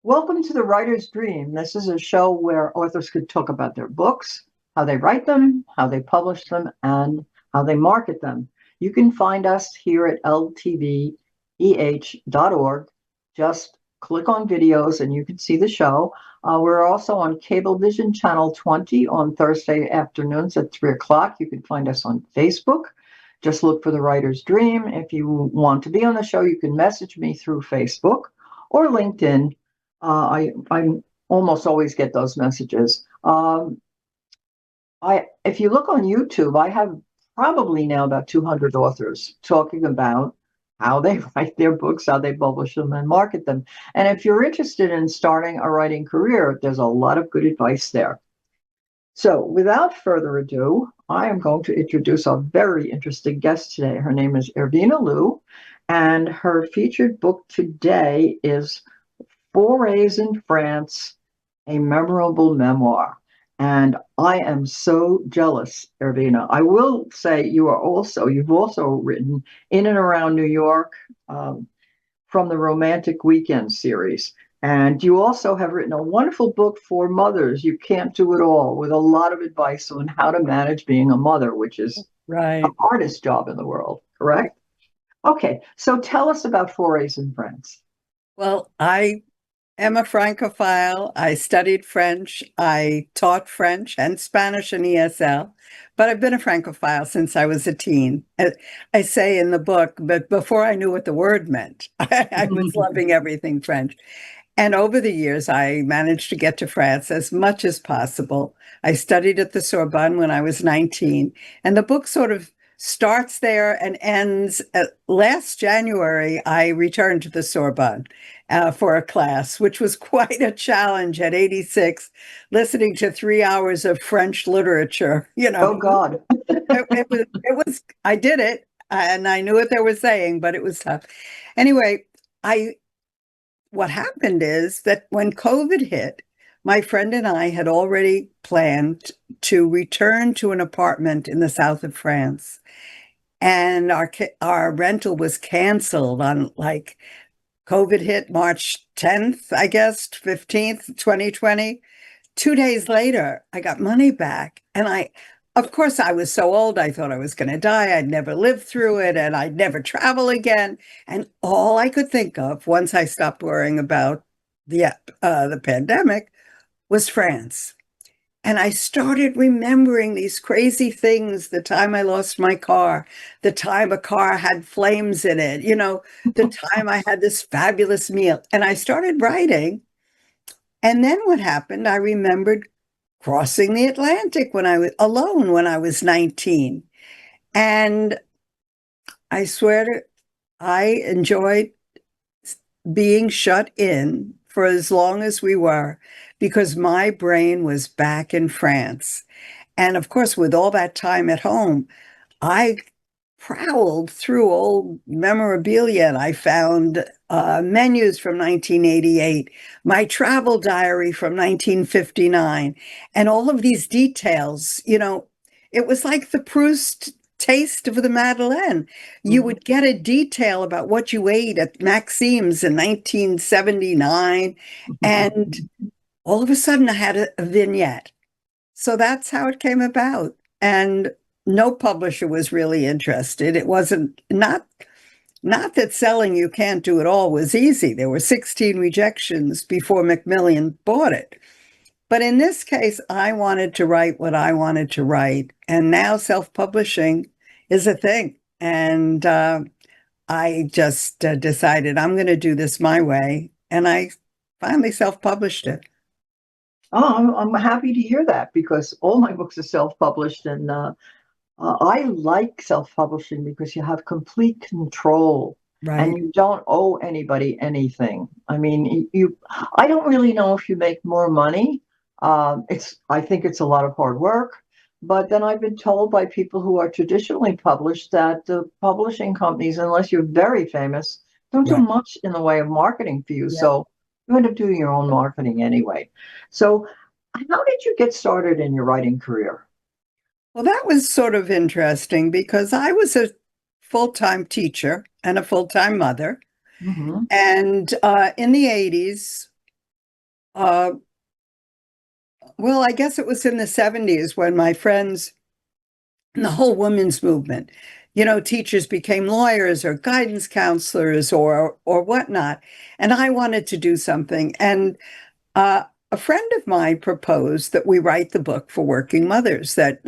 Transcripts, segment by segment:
Welcome to The Writer's Dream. This is a show where authors could talk about their books, how they write them, how they publish them, and how they market them. You can find us here at ltveh.org. Just click on videos and you can see the show. We're also on Cablevision Channel 20 on Thursday afternoons at 3 o'clock. You can find us on Facebook. Just look for The Writer's Dream. If you want to be on the show, you can message me through Facebook or LinkedIn. I almost always get those messages. If you look on YouTube, I have probably now about 200 authors talking about how they write their books, how they publish them, and market them. And if you're interested in starting a writing career, there's a lot of good advice there. So, without further ado, I am going to introduce a very interesting guest today. Her name is Irvana Lew, and her featured book today is Forays in France, a memorable memoir. And I am so jealous, Irvana. I will say you've also written in and around New York from the Romantic Weekend series. And you also have written a wonderful book for mothers, You Can't Do It All, with a lot of advice on how to manage being a mother, which is the Right. hardest job in the world, correct? Okay, so tell us about Forays in France. Well, I am a Francophile. I studied French. I taught French and Spanish in ESL, but I've been a Francophile since I was a teen. I say in the book, but before I knew what the word meant, I was loving everything French. And over the years, I managed to get to France as much as possible. I studied at the Sorbonne when I was 19, and the book sort of starts there and ends. Last January, I returned to the Sorbonne for a class, which was quite a challenge at 86, listening to 3 hours of French literature. Oh, God. I did it and I knew what they were saying, but it was tough. Anyway, I what happened is that when COVID hit, my friend and I had already planned to return to an apartment in the south of France. And our rental was canceled on like COVID hit March 10th, I guess, 15th, 2020. 2 days later, I got money back. And of course, I was so old, I thought I was going to die. I'd never live through it and I'd never travel again. And all I could think of once I stopped worrying about the pandemic was France. And I started remembering these crazy things, the time I lost my car, the time a car had flames in it, the time I had this fabulous meal. And I started writing. And then what happened, I remembered crossing the Atlantic when I was alone when I was 19. And I swear I enjoyed being shut in for as long as we were because my brain was back in France. And of course, with all that time at home, I prowled through old memorabilia and I found menus from 1988, my travel diary from 1959, and all of these details. It was like the Proust taste of the Madeleine. You Mhm. would get a detail about what you ate at Maxime's in 1979, and all of a sudden I had a vignette. So that's how it came about. And no publisher was really interested. It wasn't not that selling You Can't Do It All was easy. There were 16 rejections before Macmillan bought it. But in this case, I wanted to write what I wanted to write. And now self-publishing is a thing. And I just decided I'm going to do this my way. And I finally self-published it. Oh, I'm happy to hear that because all my books are self-published, and I like self-publishing because you have complete control and Right. you don't owe anybody anything. I mean, I don't really know if you make more money. I think it's a lot of hard work, but then I've been told by people who are traditionally published that the publishing companies, unless you're very famous, don't do Right. much in the way of marketing for you. Yeah. So you end up doing your own marketing anyway. So, how did you get started in your writing career? Well, that was sort of interesting because I was a full-time teacher and a full-time mother. Hmm. And in the 80s, Uh, well, I guess it was in the 70s when my friends, the whole women's movement, teachers became lawyers or guidance counselors or whatnot. And I wanted to do something. And a friend of mine proposed that we write the book for working mothers, that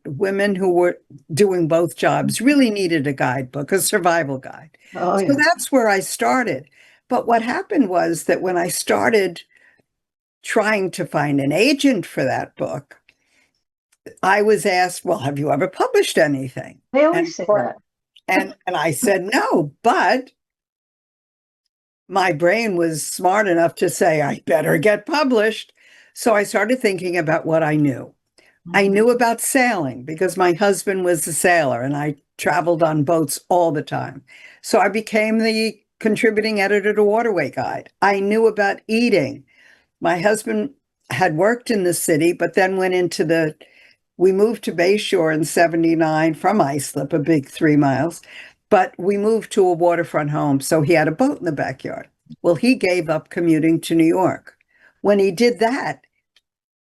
women who were doing both jobs really needed a guidebook, a survival guide. Oh, So yeah. that's where I started. But what happened was that when I started trying to find an agent for that book, I was asked, "Well, have you ever published anything?" They And always say that. and I said no, but my brain was smart enough to say I better get published. So I started thinking about what I knew. I Mhm. knew about sailing because my husband was a sailor and I traveled on boats all the time. So I became the contributing editor to Waterway Guide. I knew about eating. My husband had worked in the city, but then we moved to Bayshore in 79 from Islip, a big 3 miles, but we moved to a waterfront home. So he had a boat in the backyard. Well, he gave up commuting to New York. When he did that,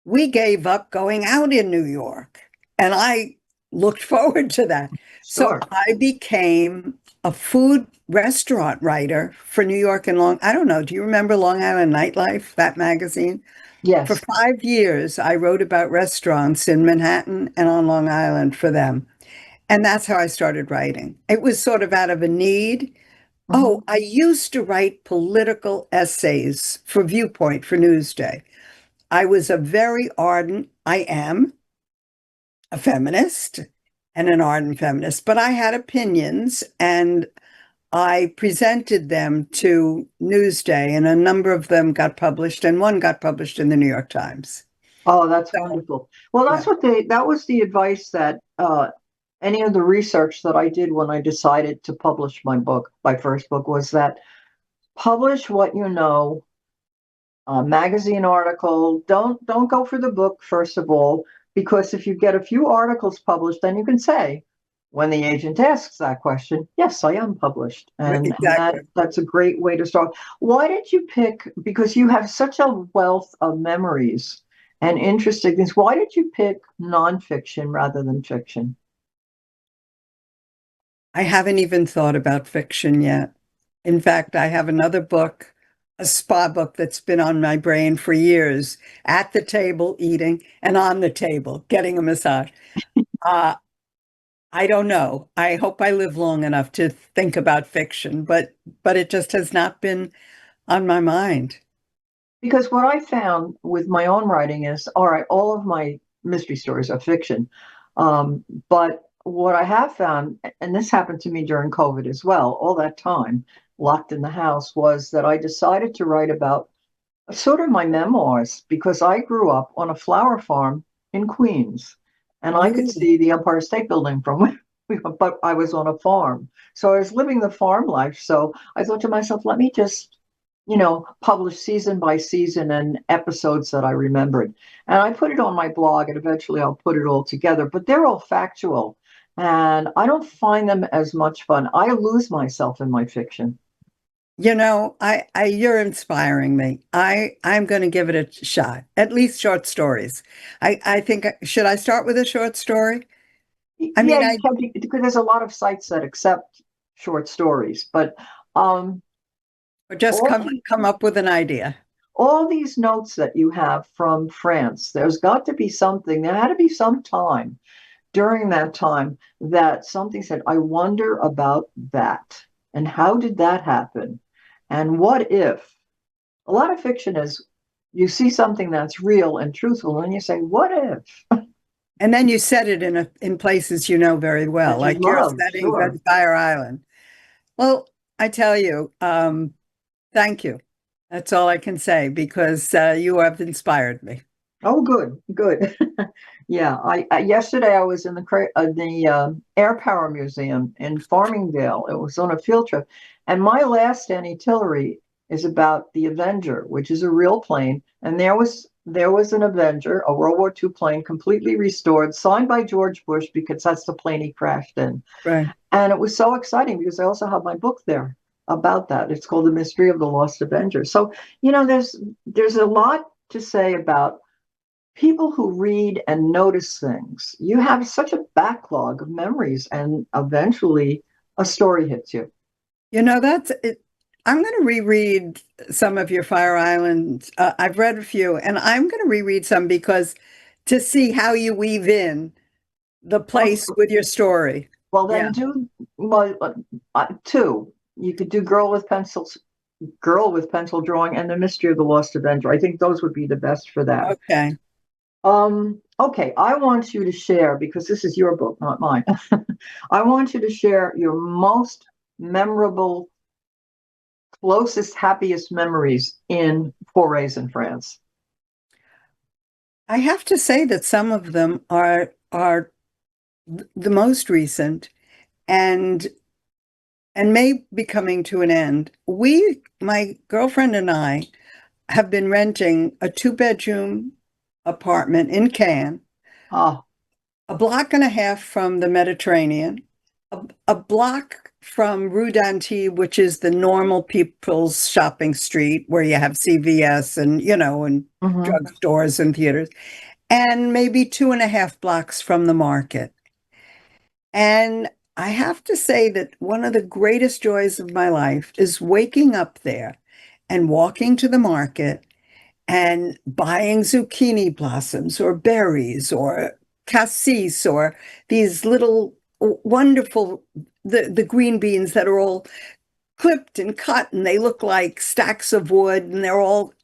we gave up going out in New York. And I looked forward to that. So Sure. I became a food restaurant writer for New York and I don't know, do you remember Long Island Nightlife, that magazine? For Yes. 5 years, I wrote about restaurants in Manhattan and on Long Island for them. And that's how I started writing. It was sort of out of a need. Mhm. Oh, I used to write political essays for Viewpoint for Newsday. I am a feminist and an ardent feminist, but I had opinions and I presented them to Newsday, and a number of them got published, and one got published in the New York Times. Oh, that's So, wonderful. Well, yeah. that was the advice that any of the research that I did when I decided to publish my first book was that publish what you know, magazine article. Don't go for the book first of all, because if you get a few articles published, then you can say, when the agent asks that question, yes, I am published, and Exactly. that's a great way to start. Why did you pick? Because you have such a wealth of memories and interesting things. Why did you pick nonfiction rather than fiction? I haven't even thought about fiction yet. In fact, I have another book, a spa book that's been on my brain for years, at the table eating and on the table getting a massage. Uh, I don't know. I hope I live long enough to think about fiction, but it just has not been on my mind. Because what I found with my own writing is, all right, all of my mystery stories are fiction. But what I have found, and this happened to me during COVID as well, all that time locked in the house, was that I decided to write about sort of my memoirs because I grew up on a flower farm in Queens and I could Ooh. see the Empire State Building from where but I was on a farm. So I was living the farm life. So I thought to myself, let me just, publish season by season and episodes that I remembered. And I put it on my blog and eventually I'll put it all together, but they're all factual and I don't find them as much fun. I lose myself in my fiction. You're inspiring me. I'm going to give it a shot. At least short stories. I think should I start with a short story? I Yeah, mean, you can because there's a lot of sites that accept short stories, but um, or just all come up with an idea. all these notes that you have from France, there's got to be something. There had to be some time during that time that something said, "I wonder about that, and how did that happen, and what if?" A lot of fiction is you see something that's real and truthful, and you say, "What if?" And then you set it in places you know very well, That you like your love, settings sure. at Fire Island. Well, I tell you, thank you. That's all I can say because you have inspired me. Oh, good, good. Yeah, I yesterday I was in the Air Power Museum in Farmingdale. It was on a field trip, and my last Annie Tillery is about the Avenger, which is a real plane. And there was an Avenger, a World War II plane, completely restored, signed by George Bush because that's the plane he crashed in. Right. And it was so exciting because I also have my book there about that. It's called The Mystery of the Lost Avenger. So, there's a lot to say about people who read and notice things. You have such a backlog of memories, and eventually a story hits you. You know, that's it. I'm going to reread some of your Fire Island. I've read a few, and I'm going to reread some because to see how you weave in the place Well, with your story. well Yeah. then do well, two. You could do Girl with Pencil Drawing, and The Mystery of the Lost Avenger. I think those would be the best for that. Okay. Okay, I want you to share, because this is your book, not mine. I want you to share your most memorable, closest, happiest memories in forays in France. I have to say that some of them are the most recent and may be coming to an end. My girlfriend and I, have been renting a two-bedroom apartment in Cannes, Ah, a block and a half from the Mediterranean, a block from Rue d'Antilles, which is the normal people's shopping street where you have CVS and mhm. drugstores and theaters, and maybe 2.5 blocks from the market. And I have to say that one of the greatest joys of my life is waking up there and walking to the market and buying zucchini blossoms or berries or cassis or these little wonderful the green beans that are all clipped and cut and they look like stacks of wood and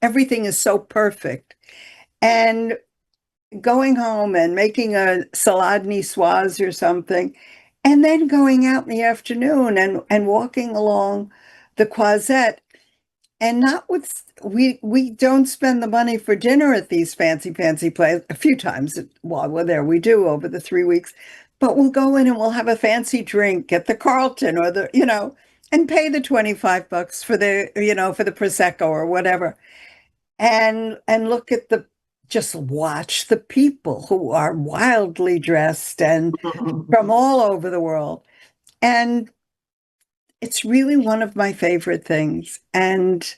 everything is so perfect. And going home and making a salade niçoise or something, and then going out in the afternoon and walking along the Croisette. And not with we don't spend the money for dinner at these fancy places. A few times while we're there, we do over the 3 weeks. But we'll go in and we'll have a fancy drink at the Carlton or and pay the $25 for for the Prosecco or whatever. And look at just watch the people who are wildly dressed and from all over the world. And it's really one of my favorite things. And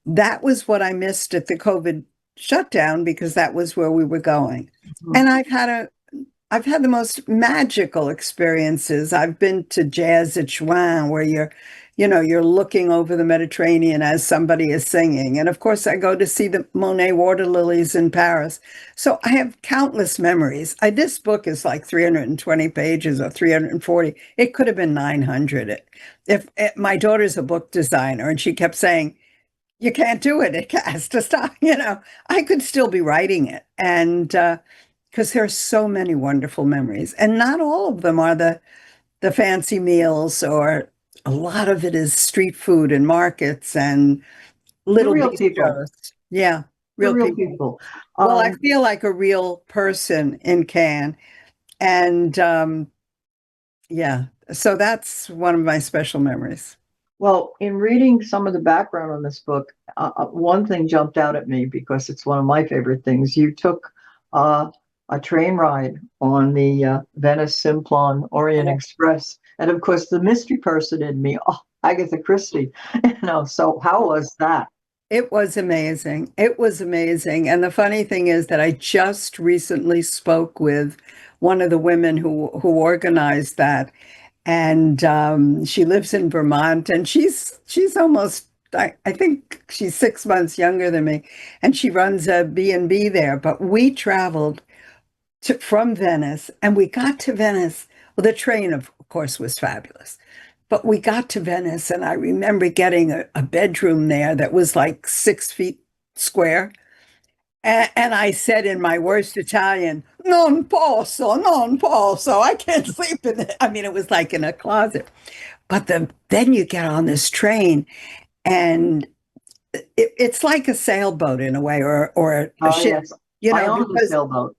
that was what I missed at the COVID shutdown because that was where we were going. And I've had the most magical experiences. I've been to jazz at Juin where you're looking over the Mediterranean as somebody is singing. And of course I go to see the Monet water lilies in Paris. So I have countless memories. This book is like 320 pages or 340. It could have been 900. If my daughter's a book designer and she kept saying, you can't do it. It has to stop. I could still be writing it. And because there are so many wonderful memories. And not all of them are the fancy meals, or a lot of it is street food and markets and The little real people, bistros. Yeah, the real real people. people. Well, I Um, feel like a real person in Cannes. And yeah, so that's one of my special memories. well, in reading some of the background on this book, one thing jumped out at me because it's one of my favorite things. You took uh, a train ride on the Venice Simplon Orient Express, and of course, the mystery person in me, oh, Agatha Christie. So how was that? It was amazing. It was amazing. And the funny thing is that I just recently spoke with one of the women who organized that. And she lives in Vermont, and she's almost I think she's 6 months younger than me, and she runs a B&B there. But we traveled from Venice, and we got to Venice. Well, the train, of course, was fabulous. But we got to Venice, and I remember getting a bedroom there that was like 6 feet square. And I said in my worst Italian, non posso, non posso. I can't sleep in it. I mean, it was like in a closet. But then you get on this train, and it's like a sailboat in a way, or a Oh ship, yes, I owned a because sailboat.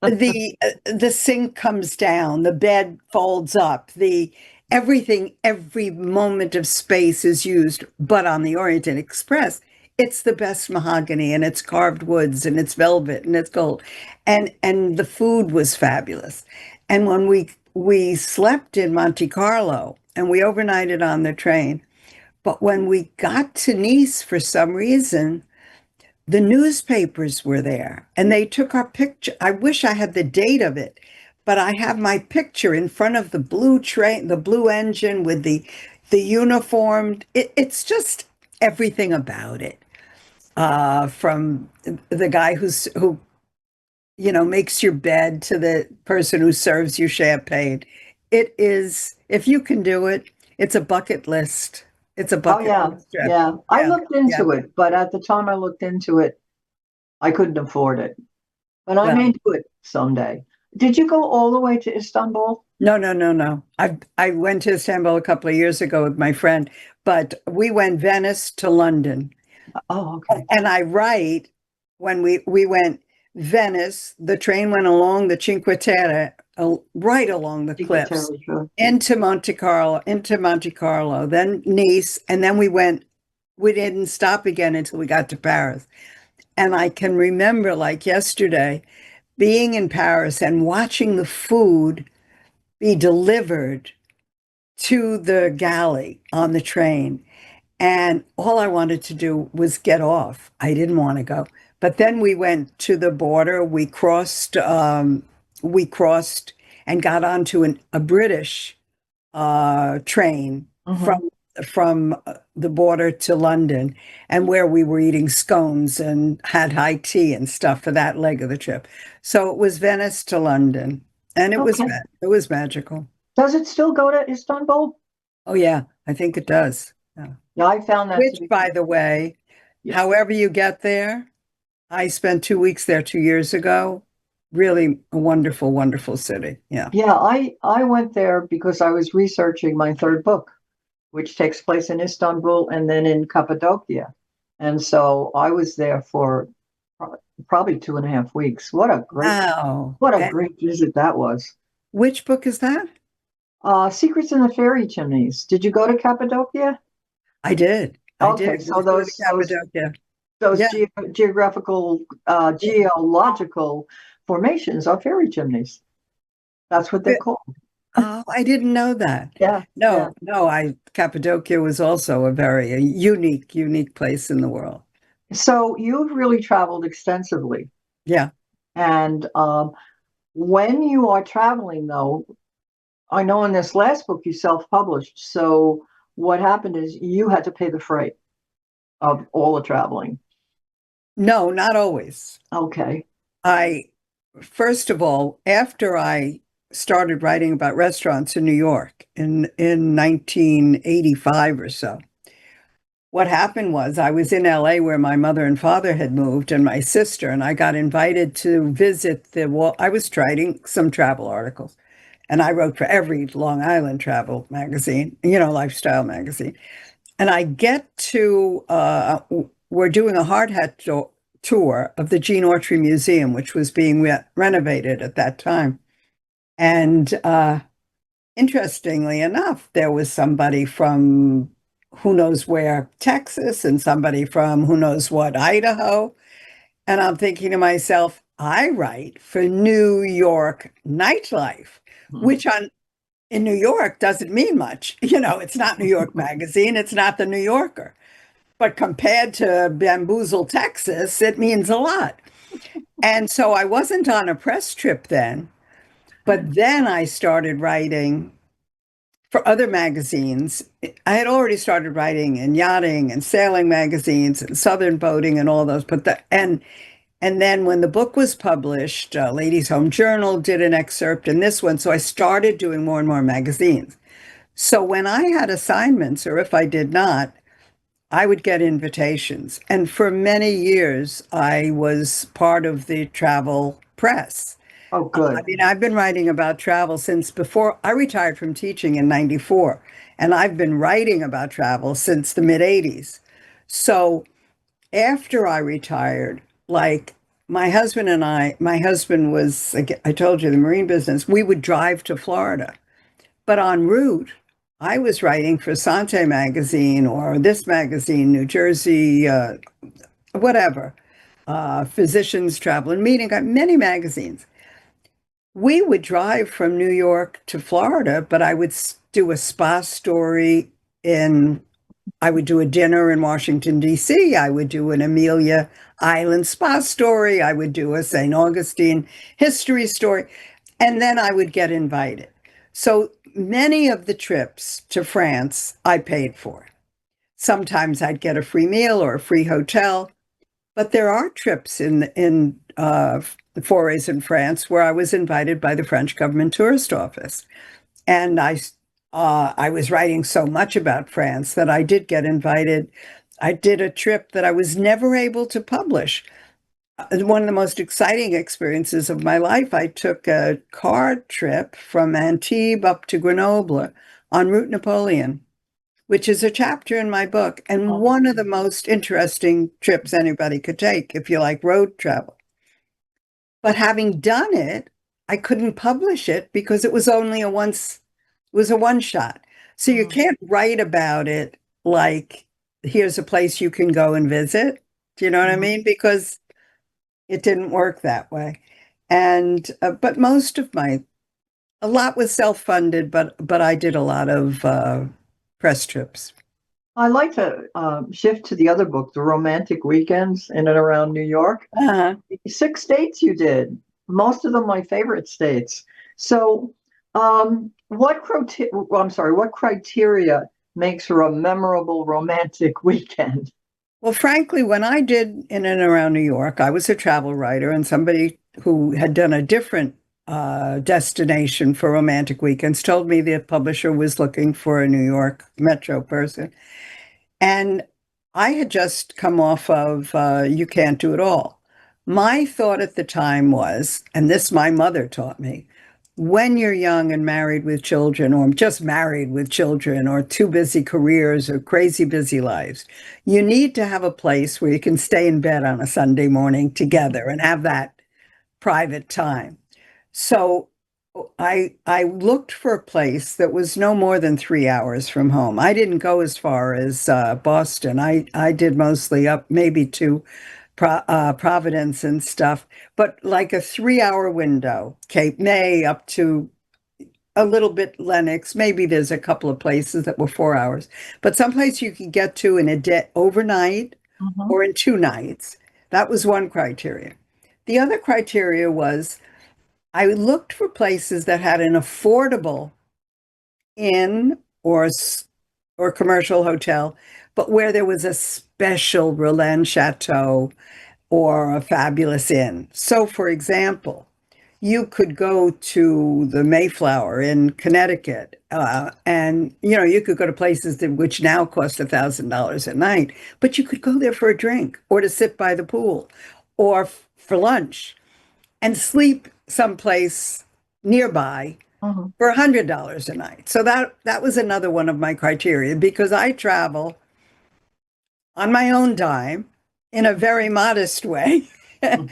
the sink comes down, the bed folds up, the everything, every moment of space is used. But on the Orient Express, it's the best mahogany and it's carved woods and it's velvet and it's gold, and the food was fabulous. And when we slept in Monte Carlo and we overnighted on the train, but when we got to Nice, for some reason the newspapers were there and they took our picture. I wish I had the date of it, but I have my picture in front of the blue train, the blue engine with the uniform. It's just everything about it. From the guy who makes your bed to the person who serves you champagne. It is, if you can do it, it's a bucket list. It's a Oh bucket yeah, list trip. yeah. I Yeah, looked yeah, into it, but at the time I looked into it, I couldn't afford it. But I may well. do it someday. Did you go all the way to Istanbul? No, no, no, no. I went to Istanbul a couple of years ago with my friend, but we went Venice to London. Oh, okay. And I write when we went Venice, the train went along the Cinque Terre, right along the Secret cliffs territory. into Monte Carlo, then Nice, and then we didn't stop again until we got to Paris. And I can remember like yesterday being in Paris and watching the food be delivered to the galley on the train. And all I wanted to do was get off. I didn't want to go. But then we went to the border. We crossed and got onto a British train Hmm. from the border to London, and where we were eating scones and had high tea and stuff for that leg of the trip. So it was Venice to London, and Okay. it was magical. Does it still go to Istanbul? Oh yeah, I think it does. Yeah. Yeah, I found that to Which, be. by the way, Yeah, however you get there, I spent 2 weeks there 2 years ago. Really a wonderful, wonderful city. Yeah. yeah. I went there because I was researching my third book, which takes place in Istanbul and then in Cappadocia, and so I was there for probably 2.5 weeks. Wow. What a And great visit that was. which book is that? Secrets in the Fairy Chimneys. Did you go to Cappadocia? I did. I did. Okay, so I flew to those Cappadocia. those Yeah. geographical geological formations are fairy chimneys. That's what they're Yeah. called. Oh, I didn't know that. Yeah, yeah. No, no, Cappadocia was also a unique, unique place in the world. So you've really traveled extensively, Yeah. and when you are traveling, though, I know in this last book you self-published. So what happened is you had to pay the freight of all the traveling. No, not always. Okay. I, first of all, after I started writing about restaurants in New York in 1985 or so, what happened was I was in LA where my mother and father had moved and my sister, and I got invited to visit I was writing some travel articles, and I wrote for every Long Island travel magazine, lifestyle magazine. And I get to, we're doing a hard hat tour of the Gene Autry Museum, which was being renovated at that time. And interestingly enough, there was somebody from who knows where, Texas, and somebody from who knows what, Idaho. And I'm thinking to myself, I write for New York nightlife, Hmm. which in New York doesn't mean much. It's not New York Magazine, it's not the New Yorker. But compared to Bamboozle, Texas, it means a lot. And so I wasn't on a press trip then, but then I started writing for other magazines. I had already started writing in yachting and sailing magazines and southern boating and all those. And then when the book was published, Ladies Home Journal did an excerpt in this one. So I started doing more and more magazines. So when I had assignments, or if I did not, I would get invitations. And for many years, I was part of the travel press. Oh, I good. mean, I've been writing about travel since before I retired from teaching in 94, and I've been writing about travel since the mid 80s. So after I retired, like my husband was, I told you, the marine business, we would drive to Florida. But en route, I was writing for Sante magazine or this magazine, New Jersey, whatever, Physicians Travel and Meeting, got many magazines. We would drive from New York to Florida, but I would do a spa story in I would do a dinner in Washington, D.C. I would do an Amelia Island spa story. I would do a St. Augustine history story. And then I would get invited. So many of the trips to France I paid for. Sometimes I'd get a free meal or a free hotel. But there are trips in forays in France where I was invited by the French government tourist office, and I was writing so much about France that I did get invited. I did a trip that I was never able to publish. One of the most exciting experiences of my life. I took a car trip from Antibes up to Grenoble on Route Napoleon, which is a chapter in my book and Oh, one of the most interesting trips anybody could take if you like road travel. But having done it, I couldn't publish it because it was only it was a one shot. So you mhm, can't write about it like, here's a place you can go and visit. Do you know what I mhm. mean? Because it didn't work that way. And, but a lot was self-funded, but I did a lot of press trips. I like to shift to the other book, The Romantic Weekends in and Around New York. Uh-huh. 6 states you did, most of them my favorite states. So, what criteria makes for a memorable romantic weekend? Well, frankly, when I did In and Around New York, I was a travel writer, and somebody who had done a different destination for romantic weekends told me the publisher was looking for a New York metro person. And I had just come off of You Can't Do It All. My thought at the time was, and this my mother taught me, when you're young and married with children, or just married with children, or too busy careers, or crazy busy lives, you need to have a place where you can stay in bed on a Sunday morning together and have that private time. So I looked for a place that was no more than 3 hours from home. I didn't go as far as Boston. I did mostly up maybe to Providence and stuff, but like a 3 hour window, Cape May up to a little bit Lenox. Maybe there's a couple of places that were 4 hours, but someplace you could get to in a day overnight Mhm, or in 2 nights. That was one criteria. The other criteria was I looked for places that had an affordable inn or commercial hotel, but where there was a special Roland Chateau or a fabulous inn. So, for example, you could go to the Mayflower in Connecticut, and you could go to places which now cost $1,000 a night, but you could go there for a drink or to sit by the pool or for lunch and sleep someplace nearby mhm. for $100 a night. So that was another one of my criteria because I travel on my own dime in a very modest way and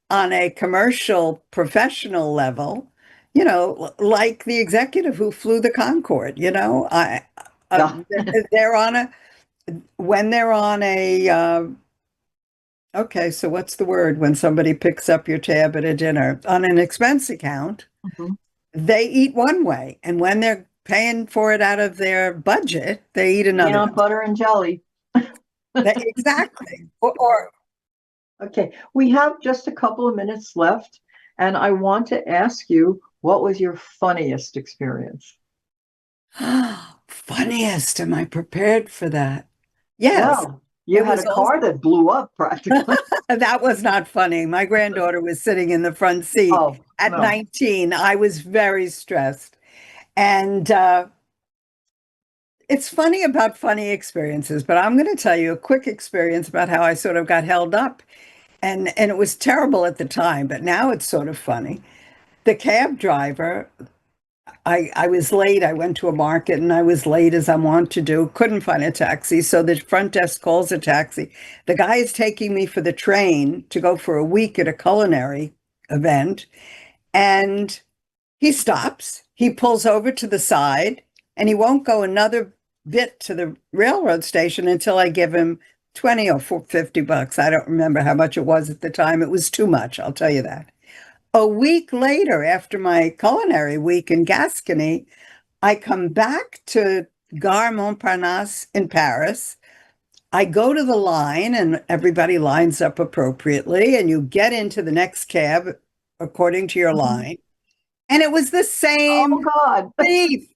on a commercial professional level, like the executive who flew the Concorde, uh, Yeah. they're on a when they're on a okay, so what's the word when somebody picks up your tab at a dinner? On an expense account, Mhm. they eat one way. And when they're paying for it out of their budget, they eat another. Peanut butter and jelly. Exactly. Or Okay, we have just a couple of minutes left, and I want to ask you, what was your funniest experience? funniest. Am I prepared for that? Yes, Well, you it had was a also car that blew up practically. that was not funny. My granddaughter was sitting in the front seat Oh, at no. 19. I was very stressed. And it's funny about funny experiences, but I'm going to tell you a quick experience about how I sort of got held up. And it was terrible at the time, but now it's sort of funny. The cab driver, I was late. I went to a market and I was late as I want to do. Couldn't find a taxi. So the front desk calls a taxi. The guy is taking me for the train to go for a week at a culinary event. And he stops, he pulls over to the side, and he won't go another bit to the railroad station until I give him 20 or $50. I don't remember how much it was at the time. It was too much, I'll tell you that. A week later, after my culinary week in Gascony, I come back to Gare Montparnasse in Paris. I go to the line and everybody lines up appropriately, and you get into the next cab according to your Mhm. line. And it was the Oh same God. thief.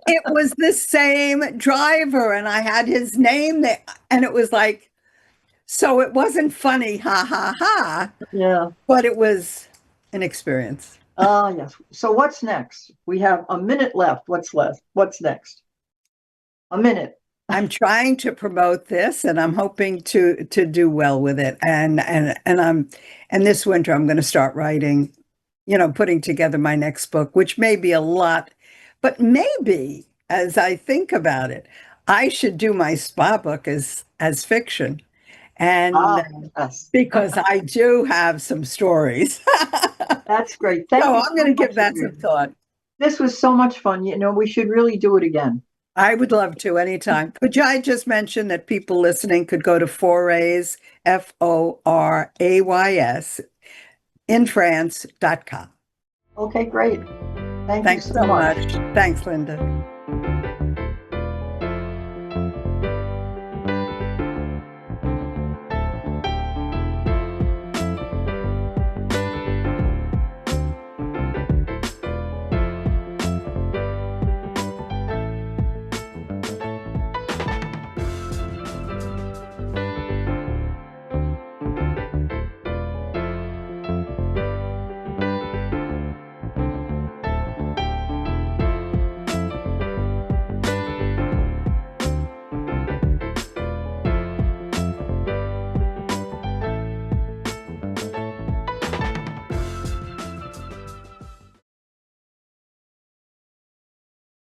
It was the same driver, and I had his name there. And it was like, so it wasn't funny, ha ha ha, Yeah. but it was an experience. Yes. So what's next? We have a minute left. What's left? What's next? A minute. I'm trying to promote this and I'm hoping to do well with it. And this winter I'm going to start writing, putting together my next book, which may be a lot, but maybe as I think about it, I should do my spa book as fiction. And Ah, yes. because I do have some stories. That's great. So Thank you I'm going so to give much, that some Irvana. thought. This was so much fun. We should really do it again. I would love to anytime. Could you, I just mentioned that people listening could go to Forays, Forays, in France.com. Okay, great. Thank you Thanks so so much. much. Thanks, Linda.